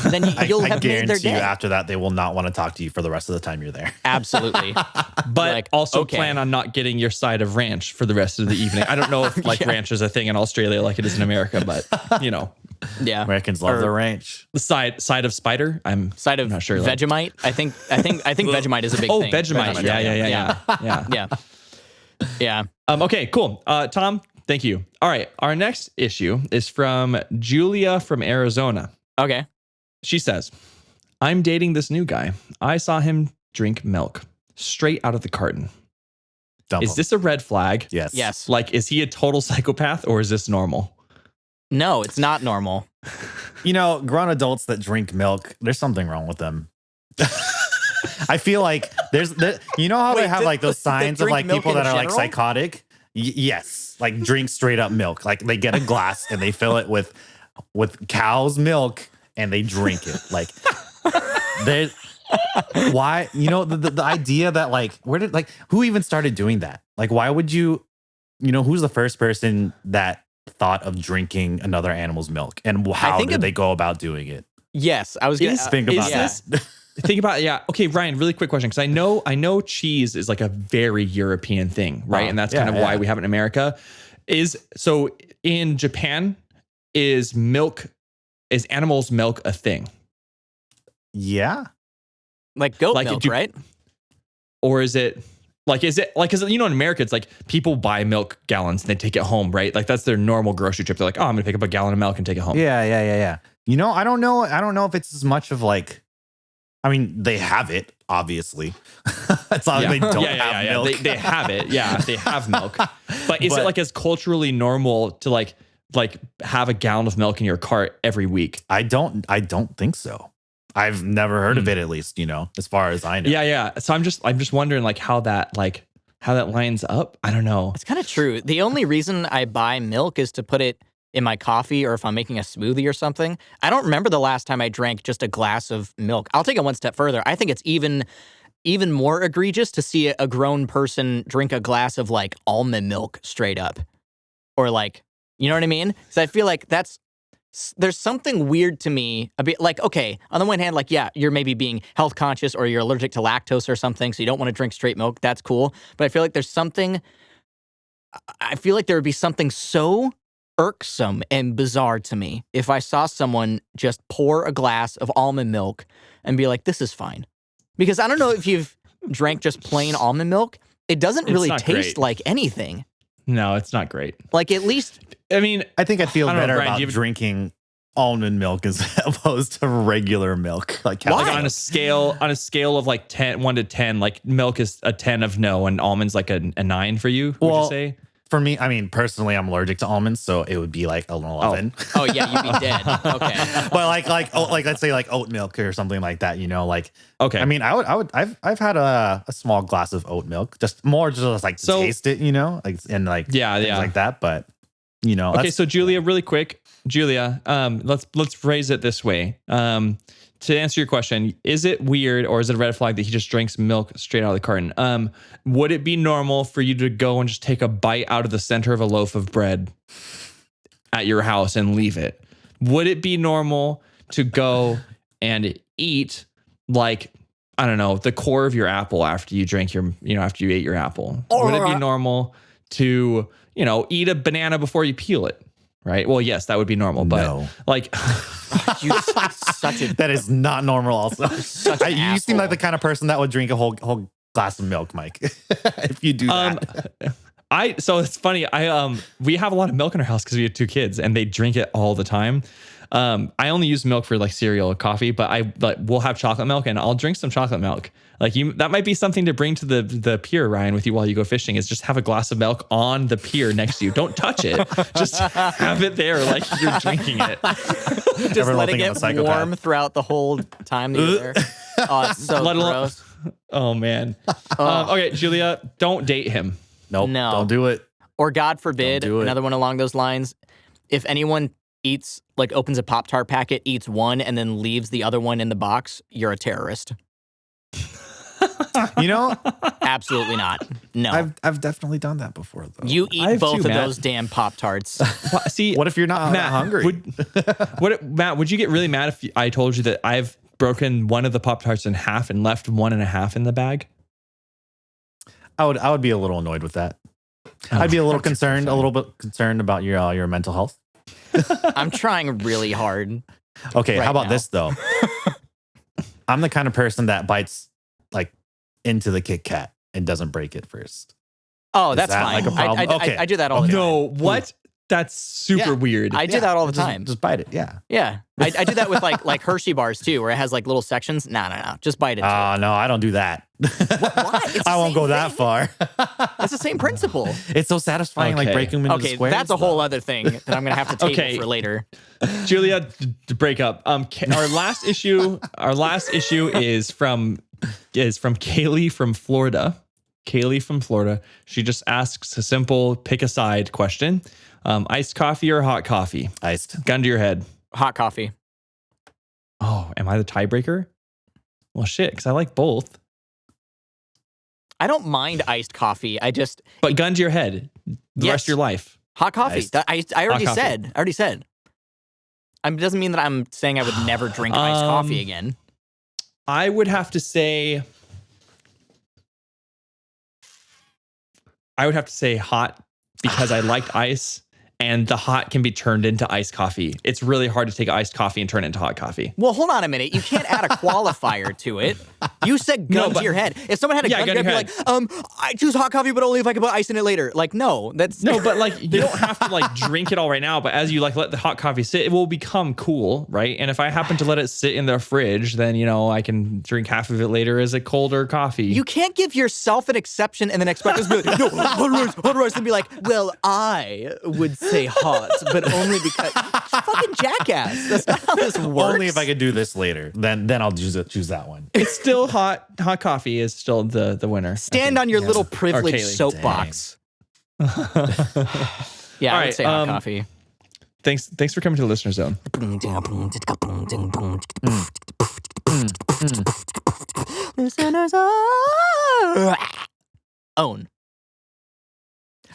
Then you'll have made their day. You after that, they will not want to talk to you for the rest of the time you're there. Absolutely. But also plan on not getting your side of ranch for the rest of the evening. I don't know if ranch is a thing in Australia like it is in America, but Yeah. Americans love their ranch. The side of spider. I'm not sure. Vegemite. I think Vegemite is a big thing. Oh, Vegemite. Yeah. Okay, cool. Tom, thank you. All right. Our next issue is from Julia from Arizona. Okay. She says, I'm dating this new guy. I saw him drink milk straight out of the carton. Is this a red flag? Yes. Like, is he a total psychopath or is this normal? No, it's not normal. Grown adults that drink milk, there's something wrong with them. I feel like there's how they have like those signs of like people that are like psychotic? Yes. Like drink straight up milk. Like they get a glass and they fill it with cow's milk and they drink it. Like why, the idea that like, who even started doing that? Like, why would you, who's the first person that thought of drinking another animal's milk, and how did they go about doing it? Yes, I was going to think about this. Think about Okay, Ryan, really quick question, because I know cheese is like a very European thing, right? And that's kind of why we have it in America. So in Japan, is animals' milk a thing? Yeah. Like goat milk, right? Or is it because in America, it's like people buy milk gallons and they take it home, right? Like that's their normal grocery trip. They're like, oh, I'm going to pick up a gallon of milk and take it home. Yeah. I don't know. I don't know if it's as much of like, I mean, they have it, obviously. It's not like they don't have milk. They have it. Yeah, they have milk. But is it like as culturally normal to like have a gallon of milk in your cart every week? I don't think so. I've never heard of it, at least, as far as I know. Yeah. So I'm just wondering like how that lines up. I don't know. It's kind of true. The only reason I buy milk is to put it in my coffee or if I'm making a smoothie or something. I don't remember the last time I drank just a glass of milk. I'll take it one step further. I think it's even more egregious to see a grown person drink a glass of like almond milk straight up. Or like, you know what I mean? Because I feel like there's something weird to me. A bit like, okay, on the one hand, like, yeah, you're maybe being health conscious or you're allergic to lactose or something, so you don't want to drink straight milk. That's cool. But I feel like there would be something so irksome and bizarre to me if I saw someone just pour a glass of almond milk and be like, this is fine. Because I don't know if you've drank just plain almond milk. It doesn't really taste like anything. No, it's not great. Like at least, I mean, I think I'd feel better about drinking almond milk as opposed to regular milk. Like on a scale of like 1 to 10, like milk is a 10 of no and almonds like a 9 for you, would you say? For me, I mean, personally, I'm allergic to almonds, so it would be like an 11. Oh yeah, you'd be dead. Okay. But let's say like oat milk or something like that, Okay. I mean, I've had a small glass of oat milk, just like to taste it, things like that. But okay. So Julia, really quick, let's phrase it this way. To answer your question, is it weird or is it a red flag that he just drinks milk straight out of the carton? Would it be normal for you to go and just take a bite out of the center of a loaf of bread at your house and leave it? Would it be normal to go and eat like, I don't know, the core of your apple after you drank after you ate your apple? Would it be normal to, eat a banana before you peel it? Right. Well, yes, that would be normal, but no. Like that is not normal. Also, you seem like the kind of person that would drink a whole glass of milk, Mike. If you do that, so it's funny. We have a lot of milk in our house because we have 2 kids and they drink it all the time. I only use milk for like cereal or coffee, but we'll have chocolate milk and I'll drink some chocolate milk. Like that might be something to bring to the pier, Ryan, with you while you go fishing, is just have a glass of milk on the pier next to you. Don't touch it. Just have it there like you're drinking it. Just let it get warm throughout the whole time that you're there. Oh, it's so gross. Oh, man. Okay, Julia, don't date him. Nope, no. Don't do it. Or God forbid, another one along those lines, if anyone opens a Pop-Tart packet, eats one, and then leaves the other one in the box, you're a terrorist. You know? Absolutely not. No. I've definitely done that before, though. You eat both of those damn Pop-Tarts. See, what if you're not hungry? Matt, would you get really mad if I told you that I've broken one of the Pop-Tarts in half and left 1.5 in the bag? I would be a little annoyed with that. I'd be a little bit concerned about your mental health. I'm trying really hard. Okay, how about this though? I'm the kind of person that bites like into the Kit Kat and doesn't break it first. Oh, that's fine. Like a problem? I do that all the time. No, what? That's super weird. I do that all the time. Just bite it. Yeah. Yeah. I do that with like Hershey bars too, where it has like little sections. No. Just bite it. Oh, no, I don't do that. Why? I won't go that far. It's the same principle. It's so satisfying, like breaking them into squares. That's a whole other thing that I'm going to have to table for later. Julia, to break up. Our last issue is from Kaylee from Florida. Kaylee from Florida. She just asks a simple pick a side question. Iced coffee or hot coffee? Iced. Gun to your head. Hot coffee. Oh, am I the tiebreaker? Well, shit, because I like both. I don't mind iced coffee. But gun to your head. The rest of your life. Hot coffee. I already said. It doesn't mean that I'm saying I would never drink iced coffee again. I would have to say hot because I liked ice. And the hot can be turned into iced coffee. It's really hard to take iced coffee and turn it into hot coffee. Well, hold on a minute. You can't add a qualifier to it. You said gun to your head. If someone had a gun to your head, be like, I choose hot coffee, but only if I can put ice in it later. Like, no, that's... No, but like, you don't have to like drink it all right now. But as you like let the hot coffee sit, it will become cool, right? And if I happen to let it sit in the fridge, then, I can drink half of it later as a colder coffee. You can't give yourself an exception and then expect us to be like, no, hot rice, and be like, well, I would say hot, but only because fucking jackass. That's not how this works. Only if I could do this later, then I'll choose that one. It's still hot coffee is still the winner. Stand on your little privileged soapbox. Yeah, I would say hot coffee. Thanks for coming to the Listener Zone. Listener Zone. Own.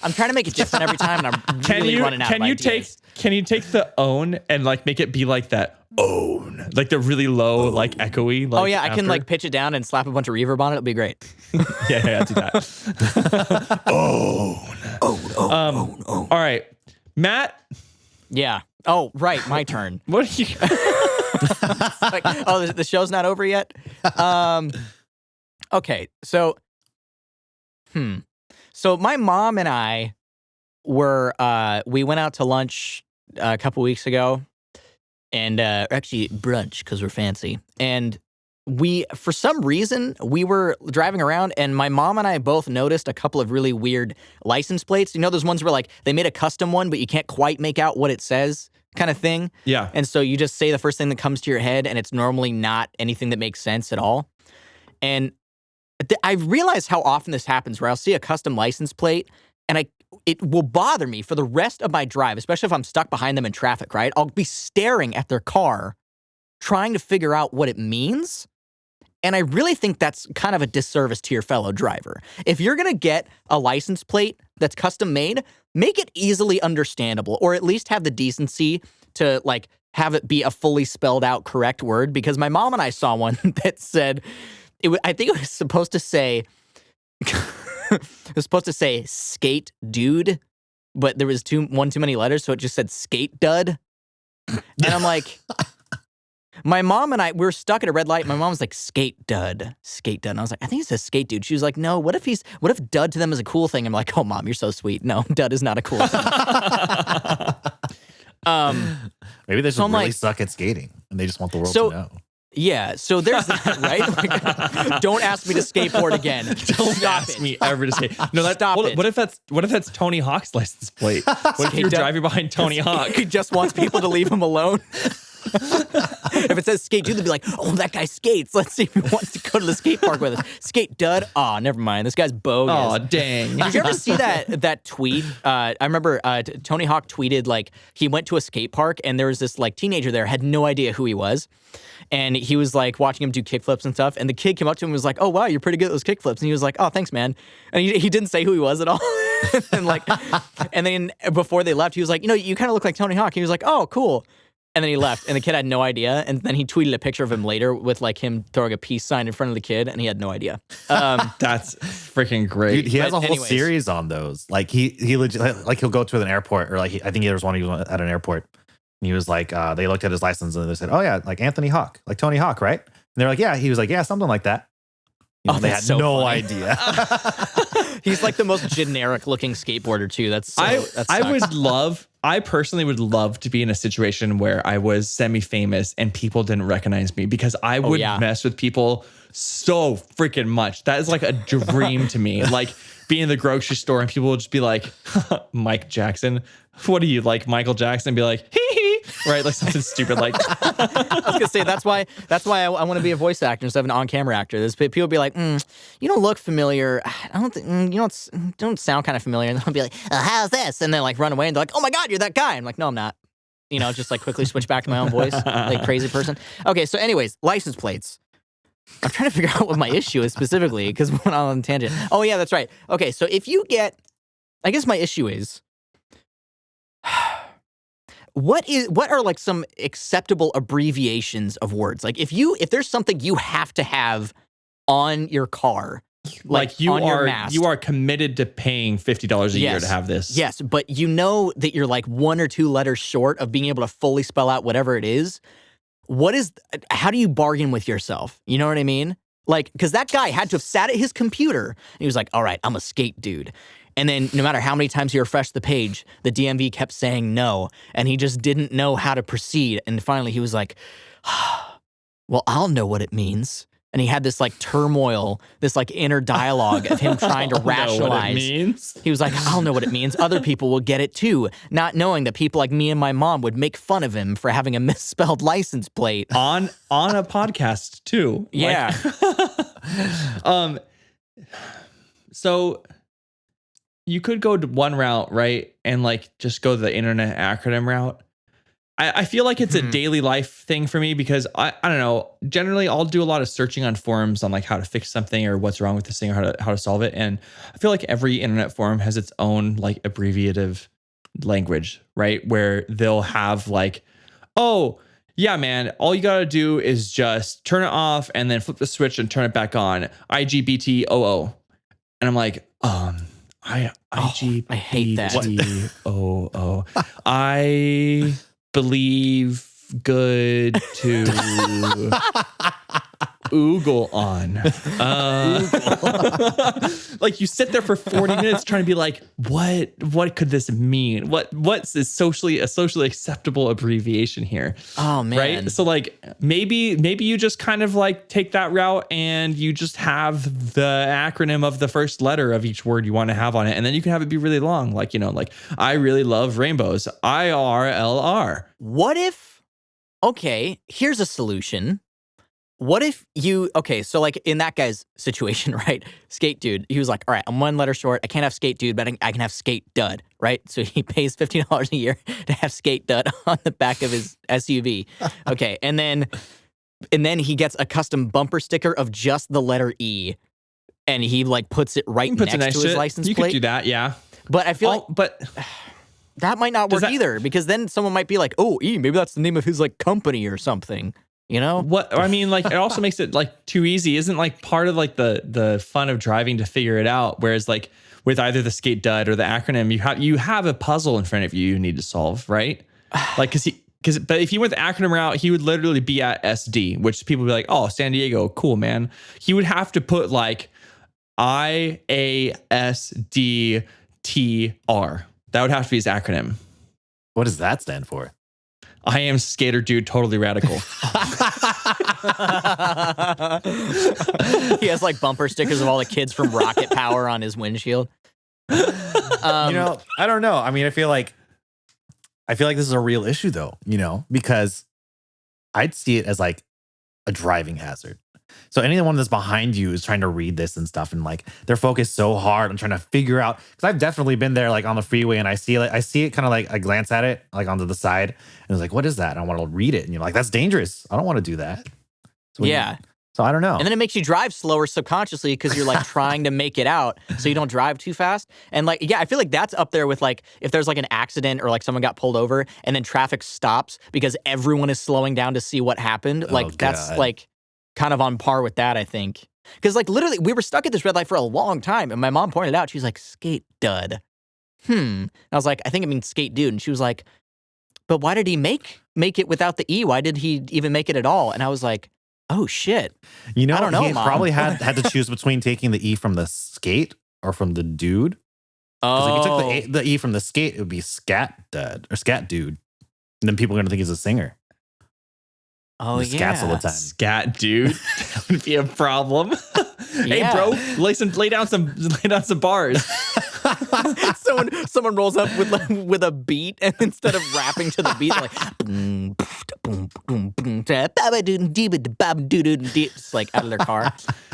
I'm trying to make it different every time, and I'm really running out of ideas. Can you take the own and like make it be like that own, like the really low, like echoey? Like, I can like pitch it down and slap a bunch of reverb on it. It'll be great. yeah, do that. Own. All right, Matt. Yeah. Oh, right, my turn. What are you? Like, the show's not over yet. Okay, so. So my mom and I we went out to lunch a couple weeks ago, and actually brunch because we're fancy. And for some reason, we were driving around, and my mom and I both noticed a couple of really weird license plates. You know, those ones where like they made a custom one, but you can't quite make out what it says, kind of thing. Yeah. And so you just say the first thing that comes to your head, and it's normally not anything that makes sense at all. And I've realized how often this happens where I'll see a custom license plate and it will bother me for the rest of my drive, especially if I'm stuck behind them in traffic, right? I'll be staring at their car trying to figure out what it means. And I really think that's kind of a disservice to your fellow driver. If you're going to get a license plate that's custom made, make it easily understandable, or at least have the decency to like have it be a fully spelled out correct word, because my mom and I saw one that said... I think it was supposed to say, skate dude, but there was one too many letters, so it just said skate dud. And I'm like, my mom and I, we were stuck at a red light. My mom was like, skate dud. And I was like, I think it says skate dude. She was like, no, what if dud to them is a cool thing? I'm like, oh, Mom, you're so sweet. No, dud is not a cool thing. Maybe they just really suck at skating and they just want the world to know. Yeah, so there's that, right? Like, don't ask me to skateboard again. Don't ask me ever to skate. No, Stop it. What if that's Tony Hawk's license plate? What if you're driving behind Tony Hawk? He just wants people to leave him alone. If it says skate dude, they'll be like, oh, that guy skates. Let's see if he wants to go to the skate park with us. Skate dud? Aw, never mind. This guy's bogus. Oh, dang. Did you ever see that tweet? I remember Tony Hawk tweeted, like, he went to a skate park and there was this like teenager there, had no idea who he was. And he was like watching him do kickflips and stuff. And the kid came up to him and was like, oh, wow, you're pretty good at those kickflips. And he was like, oh, thanks, man. And he didn't say who he was at all. and then before they left, he was like, you kind of look like Tony Hawk. He was like, oh, cool. And then he left, and the kid had no idea. And then he tweeted a picture of him later with like him throwing a peace sign in front of the kid, and he had no idea. That's freaking great. Dude, he has a whole series on those. Like he legit, like he'll go to an airport, or like I think there was one he was at an airport, and he was like, they looked at his license and they said, oh yeah, like Anthony Hawk, like Tony Hawk, right? And they're like, yeah. He was like, yeah, something like that. They had so no idea. He's like the most generic looking skateboarder too. I personally would love to be in a situation where I was semi-famous and people didn't recognize me, because I would mess with people so freaking much. That is like a dream to me. Like being in the grocery store and people would just be like, Mike Jackson, what are you, like Michael Jackson? And be like, hee hee, right? Like something stupid like I was gonna say that's why I want to be a voice actor instead of an on-camera actor. There's people be like, you don't look familiar. I don't think you don't sound kind of familiar. And they'll be like, how's this? And then like run away and they're like, oh my God, you're that guy. I'm like, no, I'm not. Just like quickly switch back to my own voice, like crazy person. Okay, so anyways, license plates. I'm trying to figure out what my issue is specifically because we went on a tangent. Oh yeah, that's right. Okay, so if you get, I guess my issue is, what are like some acceptable abbreviations of words? Like if there's something you have to have on your car, like you are committed to paying $50 a year to have this. Yes, but you know that you're like 1 or 2 letters short of being able to fully spell out whatever it is. How do you bargain with yourself? You know what I mean? Like, because that guy had to have sat at his computer and he was like, all right, I'm a skate dude. And then no matter how many times he refreshed the page, the DMV kept saying no. And he just didn't know how to proceed. And finally he was like, well, I'll know what it means. And he had this like turmoil, this like inner dialogue of him trying to rationalize. Know what it means. He was like, I'll know what it means. Other people will get it too. Not knowing that people like me and my mom would make fun of him for having a misspelled license plate. On a podcast too. Yeah. So you could go to one route, right? And like just go the internet acronym route. I feel like it's a daily life thing for me because I don't know. Generally, I'll do a lot of searching on forums on like how to fix something or what's wrong with this thing or how to solve it. And I feel like every internet forum has its own like abbreviative language, right? Where they'll have like, oh, yeah, man, all you got to do is just turn it off and then flip the switch and turn it back on. IGBTOO. And I'm like, I hate that. IGBTOO. I believe good to oogle on. Like you sit there for 40 minutes trying to be like, what could this mean? What's a socially acceptable abbreviation here? Oh man. Right? So like maybe you just kind of like take that route and you just have the acronym of the first letter of each word you want to have on it. And then you can have it be really long. Like, like I really love rainbows. IRLR. What if, okay, here's a solution. What if so like in that guy's situation, right? Skate dude, he was like, all right, I'm 1 letter short. I can't have skate dude, but I can have skate dud, right? So he pays $15 a year to have skate dud on the back of his SUV. Okay, and then he gets a custom bumper sticker of just the letter E, and he like puts it right next to his license plate. You could do that, yeah. But I feel that might not work either, because then someone might be like, oh, E, maybe that's the name of his like company or something. What I mean, like it also makes it like too easy. Isn't like part of like the fun of driving to figure it out. Whereas like with either the skate dud or the acronym, you have a puzzle in front of you need to solve, right? Like but if he went the acronym route, he would literally be at SD, which people would be like, oh, San Diego, cool, man. He would have to put like IASDTR. That would have to be his acronym. What does that stand for? I am skater dude, totally radical. He has like bumper stickers of all the kids from Rocket Power on his windshield. I don't know. I mean, I feel like this is a real issue though, because I'd see it as like a driving hazard. So anyone that's behind you is trying to read this and stuff, and like they're focused so hard on trying to figure out. Because I've definitely been there, like on the freeway, and I see it kind of like I glance at it like onto the side, and it's like, what is that? And I want to read it, and you're like, that's dangerous. I don't want to do that. So I don't know. And then it makes you drive slower subconsciously because you're like trying to make it out so you don't drive too fast. And like, yeah, I feel like that's up there with like if there's like an accident or like someone got pulled over and then traffic stops because everyone is slowing down to see what happened. Like that's like kind of on par with that, I think. Because like literally we were stuck at this red light for a long time and my mom pointed out, she's like, skate dud. And I was like, I think it means skate dude. And she was like, but why did he make it without the E? Why did he even make it at all? And I was like, oh shit! I don't know. He Mom. probably had to choose between taking the E from the skate or from the dude. Because if you took the E from the skate, it would be scat dud or scat dude, and then people are gonna think he's a singer. Oh he scats all the time. Scat dude, that would be a problem. Hey, bro, lay down some bars. Someone rolls up with a beat, and instead of rapping to the beat, like it's like out of their car.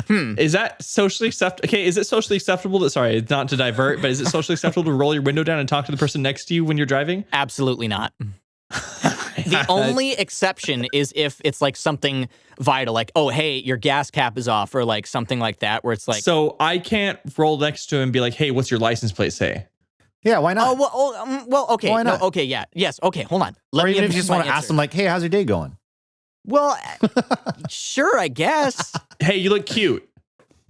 Is that socially acceptable? Okay, is it socially acceptable? Sorry, not to divert, but is it socially acceptable to roll your window down and talk to the person next to you when you're driving? Absolutely not. The only exception is if it's like something vital, like, oh, hey, your gas cap is off, or like something like that, where it's like. So I can't roll next to him and be like, hey, what's your license plate say? Yeah, why not? Well, okay. Why not? No, okay, yeah. Yes, okay, hold on. Or even if you just want to ask them, like, hey, how's your day going? Well, sure, I guess. Hey, you look cute.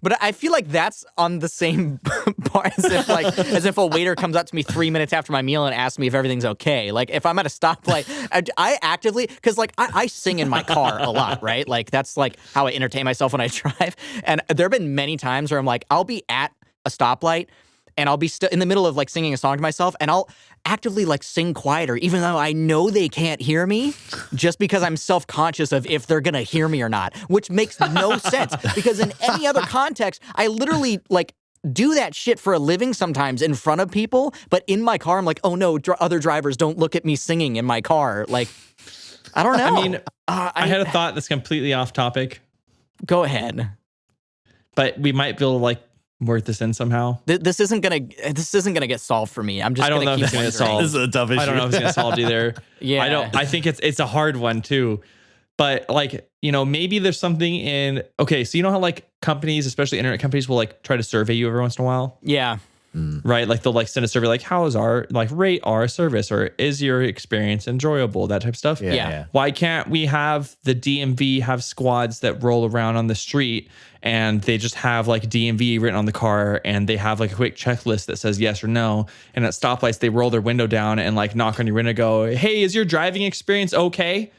But I feel like that's on the same part as if a waiter comes up to me 3 minutes after my meal and asks me if everything's okay. Like if I'm at a stoplight, I actively, because like I sing in my car a lot, right? Like that's like how I entertain myself when I drive. And there have been many times where I'm like, I'll be at a stoplight and I'll be in the middle of like singing a song to myself and I'll actively like sing quieter, even though I know they can't hear me, just because I'm self-conscious of if they're gonna hear me or not, which makes no sense because in any other context, I literally like do that shit for a living sometimes in front of people, but in my car, I'm like, oh no, other drivers don't look at me singing in my car. Like, I don't know. I mean, I had a thought that's completely off topic. Go ahead. But we might be able to like work this in somehow. This isn't gonna get solved for me. I'm just. I don't know if it's gonna get solved. This is a tough issue. I don't know if it's gonna get solved either. Yeah. I think it's a hard one too. But like, maybe there's something in. Okay, so you know how like companies, especially internet companies, will like try to survey you every once in a while. Yeah. Right, like they'll like send a survey like, how is our like rate our service, or is your experience enjoyable, that type of stuff. Yeah. Why can't we have the DMV have squads that roll around on the street and they just have like DMV written on the car and they have like a quick checklist that says yes or no, and at stoplights they roll their window down and like knock on your window and go, hey, is your driving experience okay?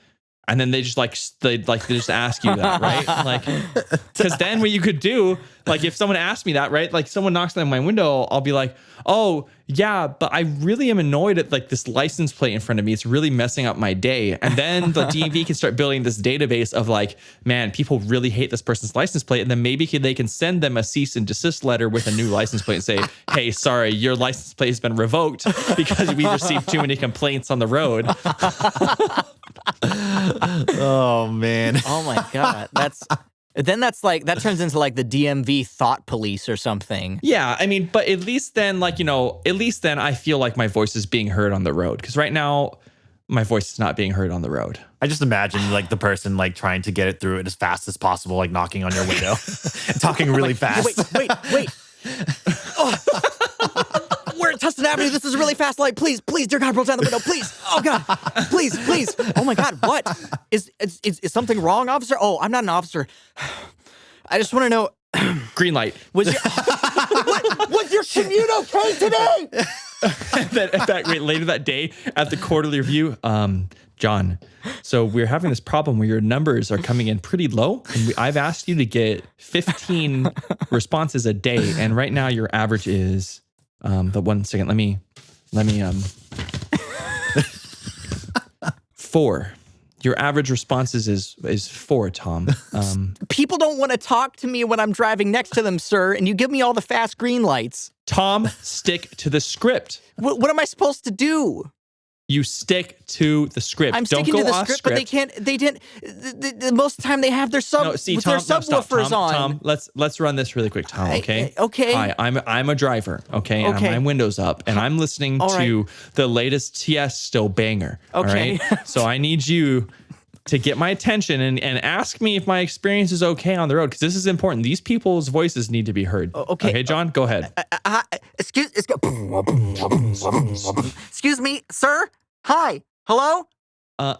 And then they just they just ask you that, right? Like, because then what you could do, like if someone asked me that, right? Like someone knocks on my window, I'll be like, oh yeah, but I really am annoyed at like this license plate in front of me. It's really messing up my day. And then the DMV can start building this database of like, man, people really hate this person's license plate. And then maybe they can send them a cease and desist letter with a new license plate and say, hey, sorry, your license plate has been revoked because we received too many complaints on the road. Oh man. Oh my god. That turns into like the DMV thought police or something. Yeah, I mean, but at least then I feel like my voice is being heard on the road, because right now my voice is not being heard on the road. I just imagine like the person like trying to get it through it as fast as possible, like knocking on your window, talking really fast. Wait. Oh. We're at Tustin Avenue. This is really fast. Like, please, dear God, roll down the window, please. Oh God, please. Oh my God, what is something wrong, officer? Oh, I'm not an officer. I just want to know. Green light. Was your commute okay today? Later that day at the quarterly review, John, so we're having this problem where your numbers are coming in pretty low, and I've asked you to get 15 responses a day, and right now your average is. But 1 second, let me 4. Your average responses is 4, Tom. People don't want to talk to me when I'm driving next to them, sir, and you give me all the fast green lights. Tom, stick to the script. What am I supposed to do? You stick to the script. I'm sticking to the script, but they didn't. Most of the time they have their subwoofers on. Tom, let's run this really quick, Tom. Okay. Okay. Hi, I'm a driver. Okay. And my window's up, and I'm listening to the latest Tiesto banger. Okay. All right. So I need you to get my attention and ask me if my experience is okay on the road, because this is important. These people's voices need to be heard. Okay. Okay, John, go ahead. Excuse me, sir. Hi. Hello.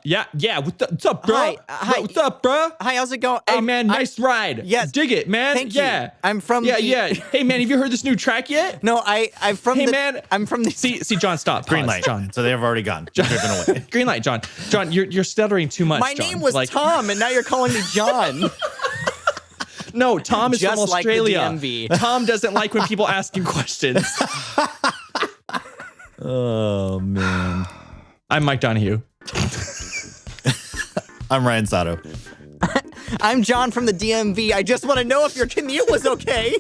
Yeah. What's up, bro? Hi. What's up, bro? Hi. How's it going? Hey, man, nice ride. Yes. Dig it, man. Thank you. Yeah. I'm from. Yeah. Hey, man, have you heard this new track yet? No, I'm from. Hey, man. I'm from the. See, John, stop. Green Pause, light. John. So they've already gone. Driven away. Green light, John. John, you're stuttering too much. My John. name was Tom, and now you're calling me John. No, Tom is Just from Australia. like the DMV. Tom doesn't like when people ask him questions. Oh man. I'm Mike Donahue. I'm Ryan Sato. I'm John from the DMV. I just want to know if your commute was okay.